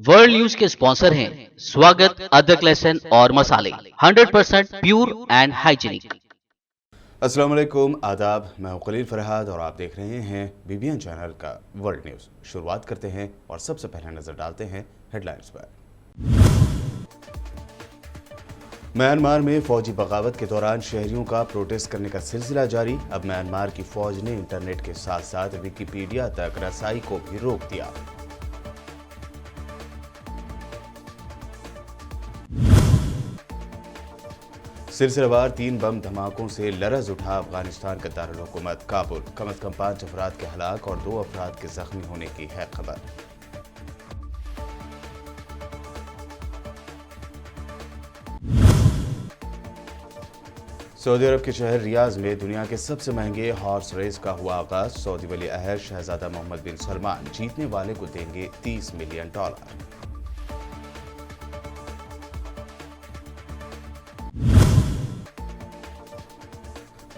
World news के sponsor हैं स्वागत, अदरक, लहसुन और मसाले 100% प्योर एंड हाइजीनिक। अस्सलाम वालेकुम, आदाब। मैं हूं खलील फरहाद और आप देख रहे हैं बीबीएन चैनल का वर्ल्ड न्यूज़। शुरुआत करते हैं और सबसे पहले नज़र डालते हैं हेडलाइंस पर। म्यांमार में फौजी बगावत के दौरान शहरियों का प्रोटेस्ट करने का सिलसिला जारी। अब म्यांमार की फौज ने इंटरनेट के साथ साथ विकिपीडिया तक रसाई को भी रोक दिया। सिलसिलेवार 3 बम धमाकों से लरज उठा अफगानिस्तान का दारुल हुकूमत काबुल। कम से कम 5 अफराद के हलाक और 2 अफराद के जख्मी होने की है खबर। सऊदी अरब के शहर रियाज में दुनिया के सबसे महंगे हॉर्स रेस का हुआ आगाज। सऊदी वली अहद शहजादा मोहम्मद बिन सलमान जीतने वाले को देंगे $30 मिलियन।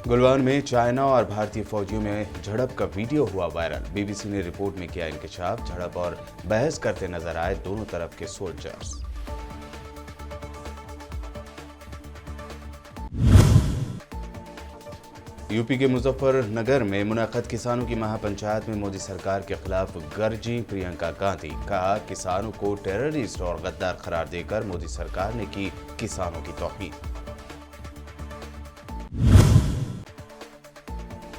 गुलवान में चाइना और भारतीय फौजियों में झड़प का वीडियो हुआ वायरल। बीबीसी ने रिपोर्ट में किया इंकशाफ। झड़प और बहस करते नजर आए दोनों तरफ के सोल्जर्स। यूपी के मुजफ्फरनगर में मुनक्कद किसानों की महापंचायत में मोदी सरकार के खिलाफ गरजी प्रियंका गांधी। कहा, किसानों को टेररिस्ट और गद्दार करार देकर मोदी सरकार ने की किसानों की तौहीन।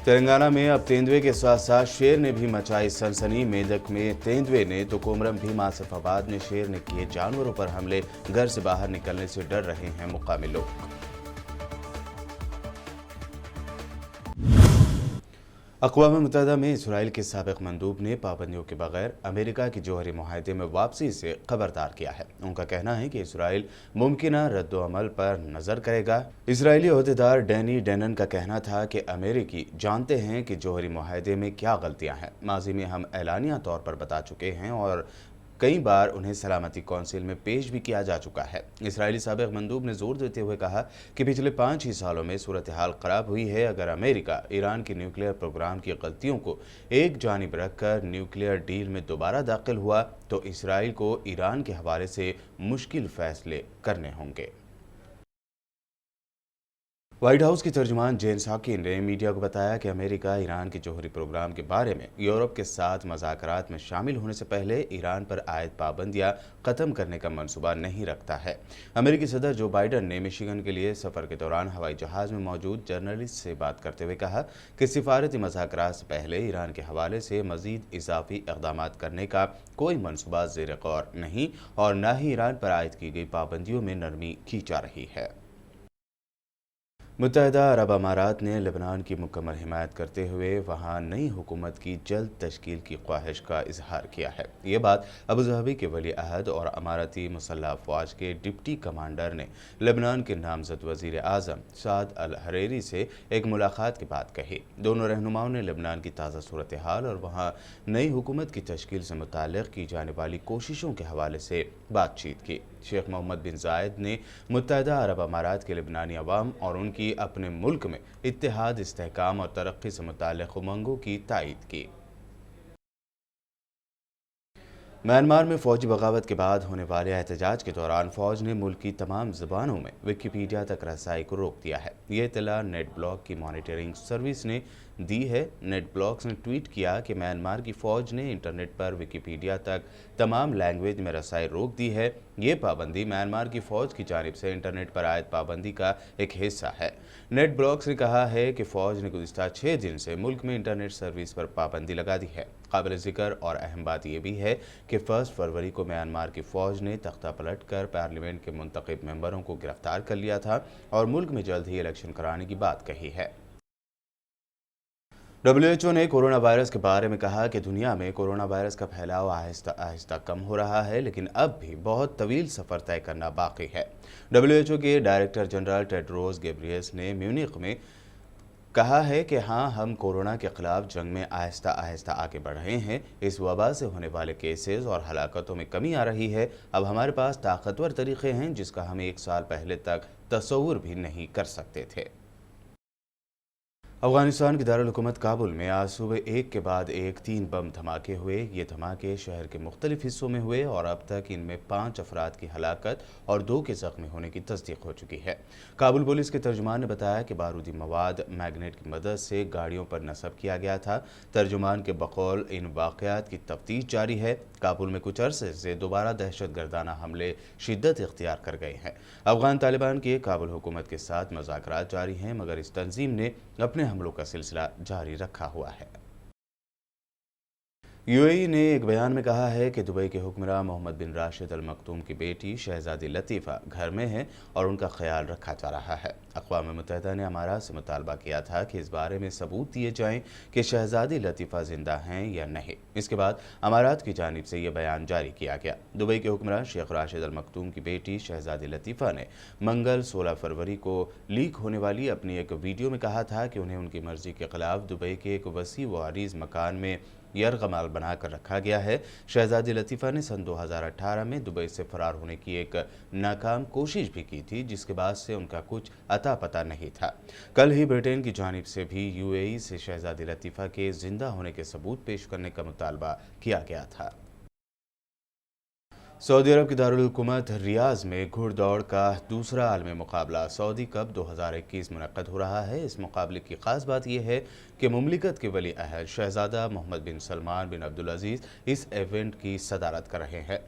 तेलंगाना में अब तेंदुए के साथ साथ शेर ने भी मचाई सनसनी। मेदक में तेंदुए ने तो कोमरम भीम आसिफाबाद में शेर ने किए जानवरों पर हमले। घर से बाहर निकलने से डर रहे हैं मुकामी लोग। अक़वाम मुत्तहिदा में इसराइल के साबिक़ मंदूब ने पाबंदियों के बगैर अमेरिका की जौहरी मुआहदे में वापसी से खबरदार किया है। उनका कहना है कि इसराइल मुमकिना रद्द-ओ-अमल पर नज़र करेगा। इसराइली ओहदेदार डैनी डेनन का कहना था कि अमेरिकी जानते हैं कि जौहरी मुआहदे में क्या गलतियां हैं। माजी में हम एलानिया तौर पर बता चुके हैं और कई बार उन्हें सलामती कौंसिल में पेश भी किया जा चुका है। इसराइली साबिक़ मंदूब ने जोर देते हुए कहा कि पिछले 5 ही सालों में सूरत हाल ख़राब हुई है। अगर अमेरिका ईरान के न्यूक्लियर प्रोग्राम की गलतियों को एक जानिब रखकर न्यूक्लियर डील में दोबारा दाखिल हुआ तो इसराइल को ईरान के हवाले से मुश्किल फैसले करने होंगे। व्हाइट हाउस की तर्जुमान जेन साकी ने मीडिया को बताया कि अमेरिका ईरान के जौहरी प्रोग्राम के बारे में यूरोप के साथ मज़ाकरात में शामिल होने से पहले ईरान पर आयद पाबंदियां ख़त्म करने का मंसूबा नहीं रखता है। अमेरिकी सदर जो बाइडन ने मिशिगन के लिए सफ़र के दौरान हवाई जहाज़ में मौजूद जर्नलिस्ट से बात करते हुए कहा कि सिफारती मज़ाकरात से पहले ईरान के हवाले से मज़ीद इजाफी इक़दाम करने का कोई मनसूबा ज़ेर गौर नहीं और न ही ईरान पर आयद की गई पाबंदियों में नरमी की जा रही है। मुत्तहिदा अरब अमारात ने लेबनान की मुकम्मल हिमायत करते हुए वहाँ नई हुकूमत की जल्द तश्कील की ख्वाहिश का इजहार किया है। ये बात अबू धाबी के वली अहद और अमाराती मुसल्लह अफवाज के डिप्टी कमांडर ने लेबनान के नामजद वज़ीर आज़म साद अल हरेरी से एक मुलाकात के बाद कही। दोनों रहनुमाओं ने लेबनान की ताज़ा सूरत हाल और वहाँ नई हुकूमत की तश्कील से मुताल्लिक़ की जाने वाली कोशिशों के हवाले से बातचीत की। शेख मोहम्मद बिन जायद ने मुत्तहिदा अरब अमारात के लेबनानी अवाम और उनकी अपने मुल्क में इत्तेहाद, इस्तेहकाम और तरक्की से मुताल्लिक़ उमंगों की तायीद की। म्यांमार में फौजी बगावत के बाद होने वाले एहतजाज के दौरान फौज ने मुल्क की तमाम ज़बानों में विकिपीडिया तक रसाई को रोक दिया है। ये इत्तला नेट ब्लॉक की मॉनिटरिंग सर्विस ने दी है। नेट ब्लॉक्स ने ट्वीट किया कि म्यांमार की फ़ौज ने इंटरनेट पर विकिपीडिया तक तमाम लैंग्वेज में रसाई रोक दी है। ये पाबंदी म्यांमार की फ़ौज की जानिब से इंटरनेट पर आयद पाबंदी का एक हिस्सा है। नेट ब्लॉक्स ने कहा है कि फ़ौज ने गुज़िश्ता 6 दिन से मुल्क में इंटरनेट सर्विस पर पाबंदी लगा दी है। काबिल ज़िक्र और अहम बात यह भी है कि 1 फरवरी को म्यांमार की फ़ौज ने तख्ता पलट कर पार्लियामेंट के मुंतखब मेंबरों को गिरफ्तार कर लिया था और मुल्क में जल्द ही इलेक्शन कराने की बात कही है। WHO ने कोरोना वायरस के बारे में कहा कि दुनिया में कोरोना वायरस का फैलाव आहिस्ता आहिस्ता कम हो रहा है, लेकिन अब भी बहुत तवील सफ़र तय करना बाकी है। WHO के डायरेक्टर जनरल टेड्रोस गैब्रियस ने म्यूनिख में कहा है कि हाँ, हम कोरोना के खिलाफ जंग में आहिस्ता आहिस्ता आगे बढ़ रहे हैं। इस वबा से होने वाले केसेस और हलाकतों में कमी आ रही है। अब हमारे पास ताकतवर तरीक़े हैं जिसका हम 1 साल पहले तक तसव्वुर भी नहीं कर सकते थे। अफगानिस्तान की दारुल हुकूमत काबुल में आज सुबह एक के बाद एक 3 बम धमाके हुए। ये धमाके शहर के मुख्तलिफ हिस्सों में हुए और अब तक इनमें 5 अफराद की हलाकत और 2 के जख्मी होने की तस्दीक हो चुकी है। काबुल पुलिस के तर्जुमान ने बताया कि बारूदी मवाद मैग्नेट की मदद से गाड़ियों पर नस्ब किया गया था। तर्जुमान के बकौल इन वाक़यात की तफ्तीश जारी है। काबुल में कुछ अरसे से दोबारा दहशतगर्दाना हमले शिद्दत इख्तियार कर गए हैं। अफगान तालिबान की काबुल हुकूमत के साथ मुज़ाकरात जारी हैं, मगर इस तंजीम ने अपने हमलों का सिलसिला जारी रखा हुआ है। यूएई ने एक बयान में कहा है कि दुबई के हुक्मरान मोहम्मद बिन राशिद अल मखतूम की बेटी शहजादी लतीफ़ा घर में है और उनका ख्याल रखा जा रहा है। अक़वाम मुत्तहिदा ने अमारात से मुतालबा किया था कि इस बारे में सबूत दिए जाएं कि शहजादी लतीफ़ा जिंदा हैं या नहीं। इसके बाद अमारात की जानिब से यह बयान जारी किया गया। दुबई के हुक्मरान शेख राशिद अल मखतूम की बेटी शहजादी लतीफ़ा ने मंगल 16 फरवरी को लीक होने वाली अपनी एक वीडियो में कहा था कि उन्हें उनकी मर्जी के खिलाफ दुबई के एक वसी व अरीज़ मकान में यरगमाल बनाकर रखा गया है। शहजादी लतीफ़ा ने सन 2018 में दुबई से फरार होने की एक नाकाम कोशिश भी की थी, जिसके बाद से उनका कुछ अता पता नहीं था। कल ही ब्रिटेन की जानिब से भी यूएई से शहजादी लतीफ़ा के जिंदा होने के सबूत पेश करने का मुतालबा किया गया था। सऊदी अरब की दारुल हुकूमत रियाज में घुड़दौड़ का दूसरा आलमी मुकाबला सऊदी कप 2021 मुनक़्क़द हो रहा है। इस मुकाबले की ख़ास बात यह है कि मुमलिकत के वली अहद शहज़ादा मोहम्मद बिन सलमान बिन अब्दुल अज़ीज़ इस इवेंट की सदारत कर रहे हैं।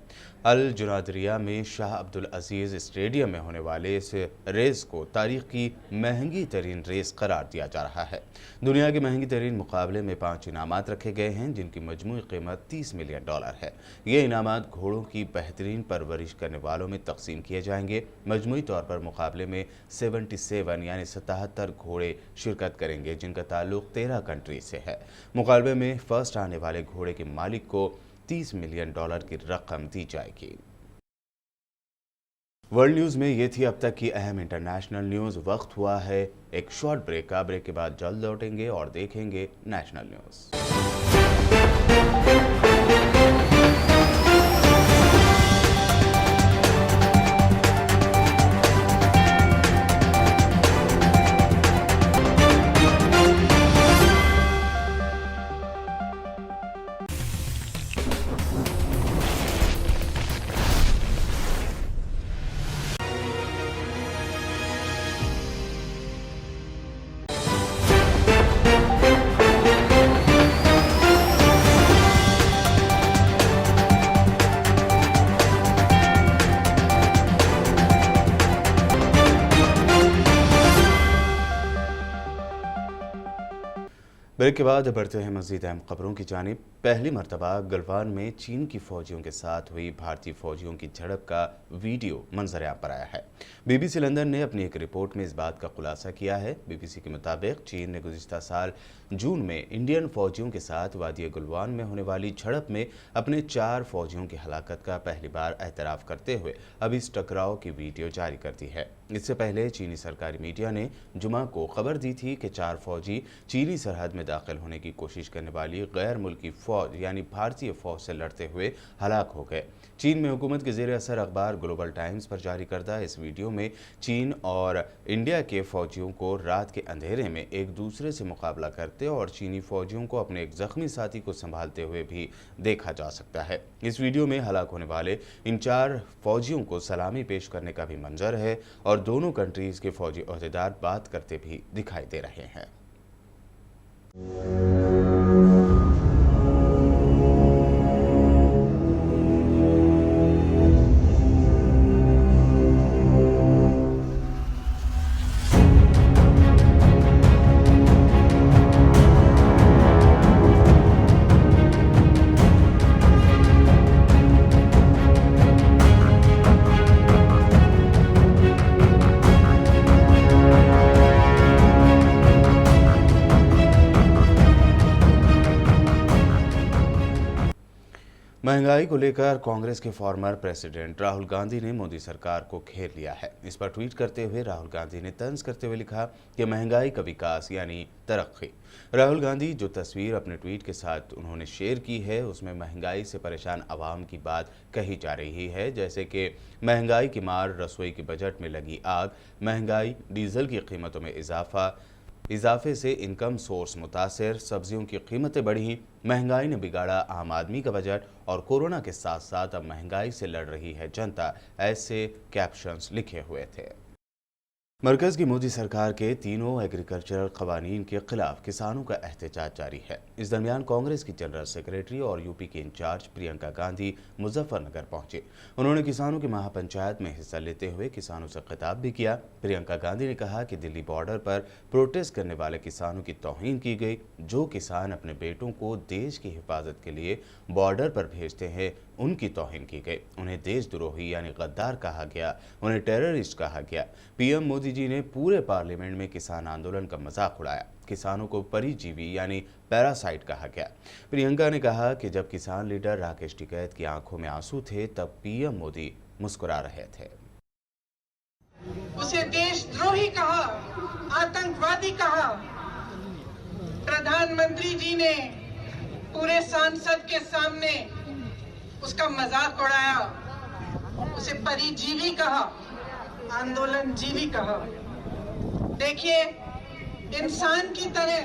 अल जुनादरिया में शाह अब्दुल अज़ीज़ स्टेडियम में होने वाले इस रेस को तारीख़ की महंगी तरीन रेस करार दिया जा रहा है। दुनिया के महंगी तरीन मुकाबले में 5 इनामात रखे गए हैं, जिनकी मजमूई कीमत $30 मिलियन है। ये इनामात घोड़ों की बेहतरीन परवरिश करने वालों में तकसीम किए जाएंगे। मजमूई तौर पर मुकाबले में 77 यानी 77 घोड़े शिरकत करेंगे, जिनका ताल्लुक 13 कंट्री से है। मुकाबले में फर्स्ट आने वाले घोड़े के मालिक को $30 मिलियन की रकम दी जाएगी। वर्ल्ड न्यूज़ में ये थी अब तक की अहम इंटरनेशनल न्यूज़। वक्त हुआ है एक शॉर्ट ब्रेक का। ब्रेक के बाद जल्द लौटेंगे और देखेंगे नेशनल न्यूज़। ब्रेक के बाद बढ़ते हैं मज़ीद अहम खबरों की जानिब। पहली मरतबा गलवान में चीन की फ़ौजियों के साथ हुई भारतीय फ़ौजियों की झड़प का वीडियो मंजर-ए-आम पर आया है। BBC लंदन ने अपनी एक रिपोर्ट में इस बात का खुलासा किया है। BBC के मुताबिक चीन ने गुज़िश्ता साल जून में इंडियन फ़ौजियों के साथ वादी गलवान में होने वाली झड़प में अपने 4 फ़ौजियों की हलाकत का पहली बार एतराफ़ करते हुए अब इस टकराव की वीडियो जारी कर दी है। इससे पहले चीनी सरकारी मीडिया ने जुमा को खबर दी थी कि 4 फ़ौजी चीनी सरहद में दाखिल होने की कोशिश करने वाली गैर मुल्की फ़ौज यानी भारतीय फ़ौज से लड़ते हुए हलाक हो गए। चीन में हुकूमत के ज़ेर असर अखबार ग्लोबल टाइम्स पर जारी करदा इस वीडियो में चीन और इंडिया के फ़ौजियों को रात के अंधेरे में एक दूसरे से मुकाबला करते और चीनी फ़ौजियों को अपने एक ज़ख्मी साथी को संभालते हुए भी देखा जा सकता है। इस वीडियो में हलाक होने वाले इन 4 फ़ौजियों को सलामी पेश करने का भी मंजर है और दोनों कंट्रीज़ के फ़ौजी ओहदेदार बात करते भी दिखाई दे रहे हैं। महंगाई को लेकर कांग्रेस के फॉर्मर प्रेसिडेंट राहुल गांधी ने मोदी सरकार को घेर लिया है। इस पर ट्वीट करते हुए राहुल गांधी ने तंज करते हुए लिखा कि महंगाई का विकास यानी तरक्की। राहुल गांधी जो तस्वीर अपने ट्वीट के साथ उन्होंने शेयर की है उसमें महंगाई से परेशान आवाम की बात कही जा रही है, जैसे कि महंगाई की मार, रसोई के बजट में लगी आग, महंगाई, डीजल की कीमतों में इजाफा, इजाफे से इनकम सोर्स मुतासिर, सब्जियों की कीमतें बढ़ी, महंगाई ने बिगाड़ा आम आदमी का बजट और कोरोना के साथ साथ अब महंगाई से लड़ रही है जनता, ऐसे कैप्शंस लिखे हुए थे। मरकज़ की मोदी सरकार के तीनों एग्रीकल्चरल कवानीन के खिलाफ किसानों का एहतजाज जारी है। इस दरमियान कांग्रेस की जनरल सेक्रेटरी और यूपी के इंचार्ज प्रियंका गांधी मुजफ्फरनगर पहुंचे। उन्होंने किसानों की महापंचायत में हिस्सा लेते हुए किसानों से खिताब भी किया। प्रियंका गांधी ने कहा कि दिल्ली बॉर्डर पर प्रोटेस्ट करने वाले किसानों की तौहीन की गई। जो किसान अपने बेटों को देश की हिफाजत के लिए बॉर्डर पर भेजते हैं, उनकी तौहीन की गई। उन्हें देशद्रोही यानी गद्दार कहा गया, उन्हें टेररिस्ट कहा गया। पीएम मोदी जी ने पूरे पार्लियामेंट में किसान आंदोलन का मजाक उड़ाया। किसानों को परिजीवी यानी पैरासाइट कहा गया। प्रियंका ने कहा कि जब किसान लीडर राकेश टिकैत की आंखों में आंसू थे, तब पीएम मोदी मुस्कुरा रहे थे। उसे देशद्रोही कहा, आतंकवादी कहा। प्रधानमंत्री जी ने पूरे संसद के सामने उसका मजाक उड़ाया, उसे परिजीवी कहा, आंदोलन जीवी कहा। देखिए, इंसान की तरह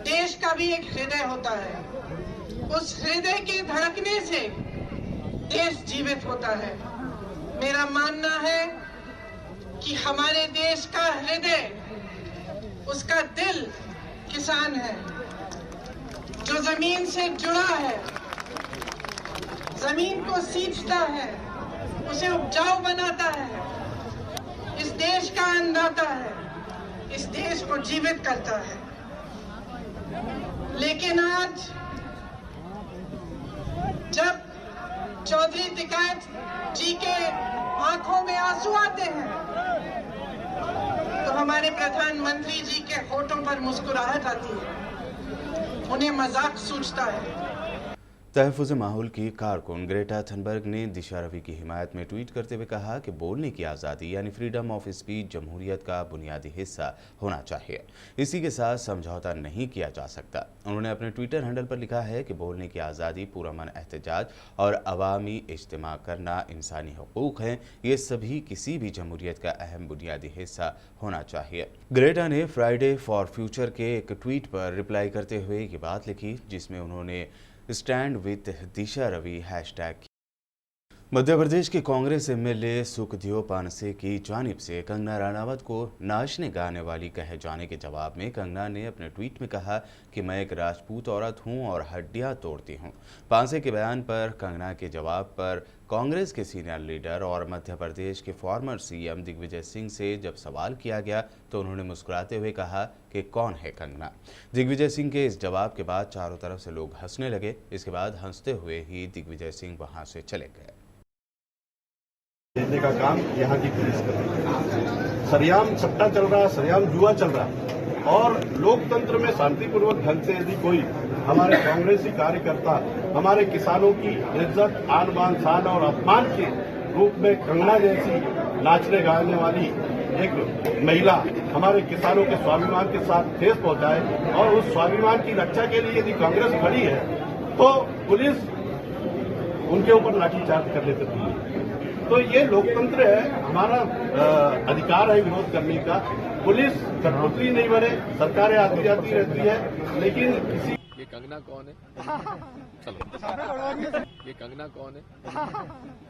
देश का भी एक हृदय होता है। उस हृदय के धड़कने से देश जीवित होता है। मेरा मानना है कि हमारे देश का हृदय, उसका दिल किसान है, जो जमीन से जुड़ा है, जमीन को सींचता है, उसे उपजाऊ बनाता है, इस देश का अन्नदाता है, इस देश को जीवित करता है। लेकिन आज जब चौधरी टिकैत जी के आंखों में आंसू आते हैं, तो हमारे प्रधानमंत्री जी के होठों पर मुस्कुराहट आती है, उन्हें मजाक सूझता है। तहफ़्फ़ुज़ माहौल की कारकुन ग्रेटा थनबर्ग ने दिशा रवि की हिमायत में ट्वीट करते हुए कहा कि बोलने की आज़ादी यानी फ्रीडम ऑफ स्पीच जमहूरियत का बुनियादी हिस्सा होना चाहिए। इसी के साथ समझौता नहीं किया जा सकता। उन्होंने अपने ट्विटर हैंडल पर लिखा है कि बोलने की आज़ादी, पुरअमन एहतजाज और अवामी इज्तिमा करना इंसानी हुकूक हैं। ये सभी किसी भी जमहूरियत का अहम बुनियादी हिस्सा होना चाहिए। ग्रेटा ने फ्राइडे फॉर फ्यूचर के एक ट्वीट पर रिप्लाई करते हुए ये बात लिखी, जिसमें उन्होंने stand with Disha Ravi hashtag. Madhya Pradesh के कांग्रेस एमएलए सुखदेव पानसे की जानिब से कंगना रनावत को नाचने गाने वाली कहे जाने के जवाब में कंगना ने अपने ट्वीट में कहा कि मैं एक राजपूत औरत हूं और हड्डियां तोड़ती हूं। पानसे के बयान पर कंगना के जवाब पर कांग्रेस के सीनियर लीडर और मध्य प्रदेश के फॉर्मर सीएम दिग्विजय सिंह से जब सवाल किया गया तो उन्होंने मुस्कुराते हुए कहा कि कौन है कंगना। दिग्विजय सिंह के इस जवाब के बाद चारों तरफ से लोग हंसने लगे। इसके बाद हंसते हुए ही दिग्विजय सिंह वहां से चले गए। देने का काम यहाँ की पुलिस कर रही है। सरेआम सट्टा चल रहा है, सरेआम जुआ चल रहा है और लोकतंत्र में शांतिपूर्वक ढंग से यदि कोई हमारे कांग्रेसी कार्यकर्ता हमारे किसानों की इज्जत, आन बान, शान और अपमान के रूप में कंगना जैसी नाचने गाने वाली एक महिला हमारे किसानों के स्वाभिमान के साथ ठेस पहुंचाए और उस स्वाभिमान की रक्षा के लिए यदि कांग्रेस खड़ी है तो पुलिस उनके ऊपर लाठीचार्ज कर लेती है। तो ये लोकतंत्र है, हमारा अधिकार है विरोध करने का। पुलिस कठपुतली नहीं बने, सरकारें आती जाती रहती है, लेकिन किसी ये कंगना कौन है? चलो, ये कंगना कौन है?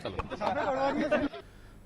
चलो।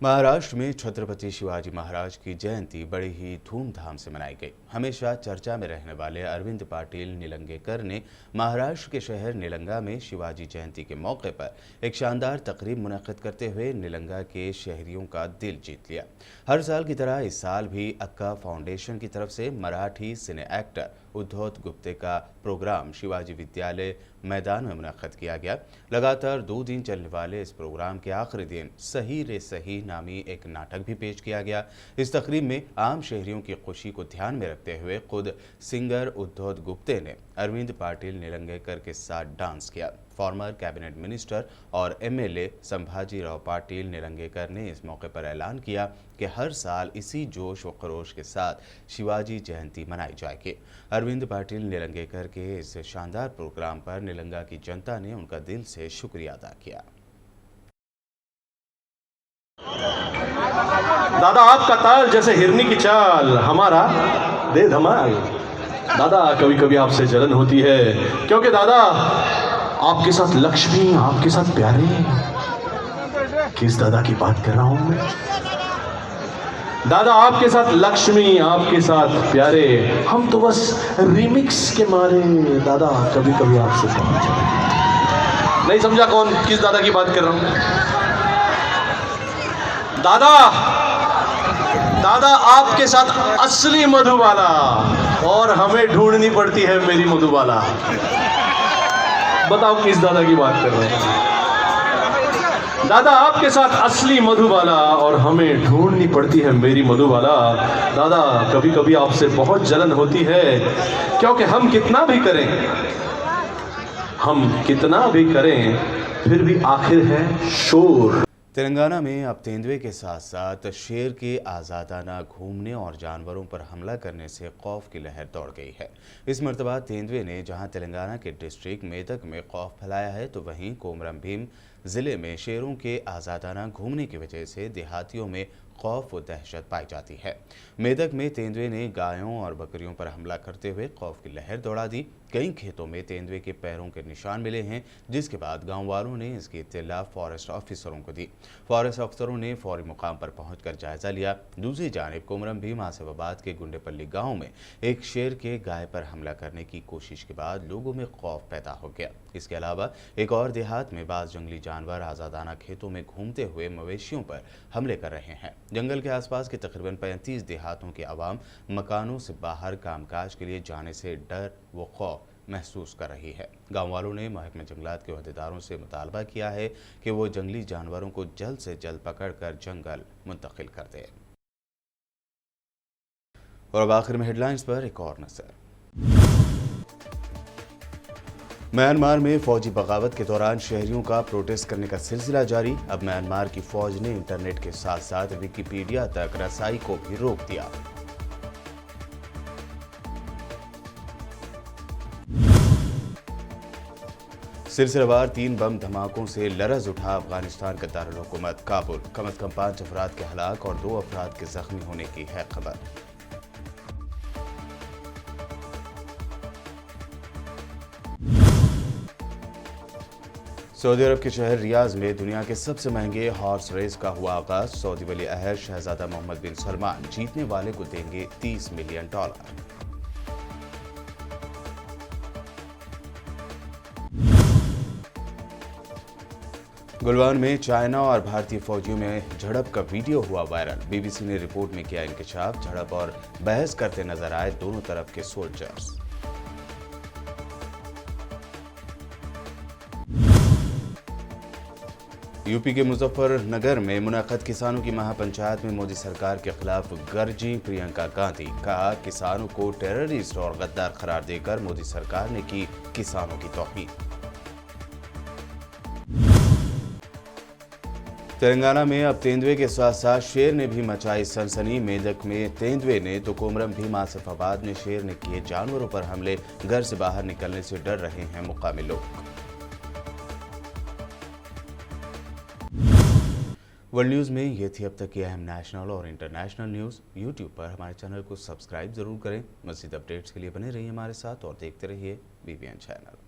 महाराष्ट्र में छत्रपति शिवाजी महाराज की जयंती बड़ी ही धूमधाम से मनाई गई। हमेशा चर्चा में रहने वाले अरविंद पाटिल निलंगेकर ने महाराष्ट्र के शहर निलंगा में शिवाजी जयंती के मौके पर एक शानदार तकरीब मुनक्किद करते हुए निलंगा के शहरियों का दिल जीत लिया। हर साल की तरह इस साल भी अक्का फाउंडेशन की तरफ से मराठी सिने एक्टर उद्धव गुप्ते का प्रोग्राम शिवाजी विद्यालय मैदान में मुनक्किद किया गया। लगातार 2 दिन चलने वाले इस प्रोग्राम के आखिरी दिन सही रे सही नामी एक नाटक भी पेश किया गया। इस तकरीब में आम शहरियों की खुशी को ध्यान में रखते हुए खुद सिंगर उद्धव गुप्ते ने अरविंद पाटिल निलंगेकर के साथ डांस किया। फॉर्मर कैबिनेट मिनिस्टर और एमएलए संभाजी राव पाटिल निलंगेकर ने इस मौके पर ऐलान किया कि हर साल इसी जोश व खरोश के साथ शिवाजी जयंती मनाई जाएगी। अरविंद पाटिल निलंगेकर के इस शानदार प्रोग्राम पर निलंगा की जनता ने उनका दिल से शुक्रिया अदा किया। दादा आपका ताल जैसे हिरनी की चाल, हमारा दे धमाल। दादा कभी कभी आपसे जलन होती है, क्योंकि दादा आपके साथ लक्ष्मी, आपके साथ प्यारे। किस दादा की बात कर रहा हूं मैं? दादा आपके साथ लक्ष्मी, आपके साथ प्यारे, हम तो बस रिमिक्स के मारे दादा कभी कभी आपसे नहीं समझा कौन किस दादा की बात कर रहा हूं? दादा दादा आपके साथ असली मधुबाला, और हमें ढूंढनी पड़ती है मेरी मधुबाला। बताओ किस दादा की बात कर रहे हैं? दादा आपके साथ असली मधुबाला, और हमें ढूंढनी पड़ती है मेरी मधुबाला। दादा कभी कभी आपसे बहुत जलन होती है, क्योंकि हम कितना भी करें फिर भी आखिर है शोर। तेलंगाना में अब तेंदुए के साथ साथ शेर के आज़ादाना घूमने और जानवरों पर हमला करने से खौफ की लहर दौड़ गई है। इस मरतबा तेंदुए ने जहां तेलंगाना के डिस्ट्रिक्ट मेदक में खौफ फैलाया है, तो वहीं कोमरम भीम ज़िले में शेरों के आज़ादाना घूमने की वजह से देहातियों में खौफ व दहशत पाई जाती है। मेदक में तेंदुए ने गायों और बकरियों पर हमला करते हुए खौफ की लहर दौड़ा दी। कई खेतों में तेंदुए के पैरों के निशान मिले हैं, जिसके बाद गांव वालों ने इसकी इत्तला फॉरेस्ट ऑफिसरों को दी। फॉरेस्ट अफसरों ने फौरी मुकाम पर पहुंचकर जायजा लिया। दूसरी जानिब कोमरम भीम आसिफाबाद के गुंडेपल्ली गांव में एक शेर के गाय पर हमला करने की कोशिश के बाद लोगों में खौफ पैदा हो गया। इसके अलावा एक और देहात में बाज़ जंगली जानवर आज़ादाना खेतों में घूमते हुए मवेशियों पर हमले कर रहे हैं। जंगल के आसपास के तकरीबन 35 देहातों के अवाम मकानों से बाहर कामकाज के लिए जाने से डर व खौफ महसूस कर रही है। गांव वालों ने महकमे जंगलात के अहदेदारों से मुतालबा किया है कि वो जंगली जानवरों को जल्द से जल्द पकड़कर जंगल मुंतकिल कर दें। और अब आखिर में हेडलाइंस पर एक और नजर। म्यांमार में फौजी बगावत के दौरान शहरियों का प्रोटेस्ट करने का सिलसिला जारी। अब म्यांमार की फौज ने इंटरनेट के साथ साथ विकिपीडिया तक रसाई को भी रोक दिया। सिलसिलेवार 3 बम धमाकों से लरज उठा अफगानिस्तान का दारुल हुकूमत काबुल। कम से कम 5 अफराद के हलाक और 2 अफराद के जख्मी होने की है खबर। सऊदी अरब के शहर रियाज में दुनिया के सबसे महंगे हॉर्स रेस का हुआ आगाज। सऊदी वली अहद शहजादा मोहम्मद बिन सलमान जीतने वाले को देंगे $30 मिलियन। गुलवान में चाइना और भारतीय फौजियों में झड़प का वीडियो हुआ वायरल। बीबीसी ने रिपोर्ट में किया इंकशाफ। झड़प और बहस करते नजर आए दोनों तरफ के सोल्जर्स। यूपी के मुजफ्फरनगर में मुनक़द किसानों की महापंचायत में मोदी सरकार के खिलाफ गरजी प्रियंका गांधी। कहा, किसानों को टेररिस्ट और गद्दार करार देकर मोदी सरकार ने की किसानों की तौहीन। तेलंगाना में अब तेंदुए के साथ साथ शेर ने भी मचाई सनसनी। मेदक में तेंदुए ने तो कोमरम भीम आसिफाबाद में शेर ने किए जानवरों पर हमले। घर से बाहर निकलने से डर रहे हैं मुकामी लोग। वर्ल्ड न्यूज़ में ये थी अब तक की अहम नेशनल और इंटरनेशनल न्यूज़। यूट्यूब पर हमारे चैनल को सब्सक्राइब जरूर करें। मज़ीद अपडेट्स के लिए बने रहिए हमारे साथ और देखते रहिए BBN चैनल।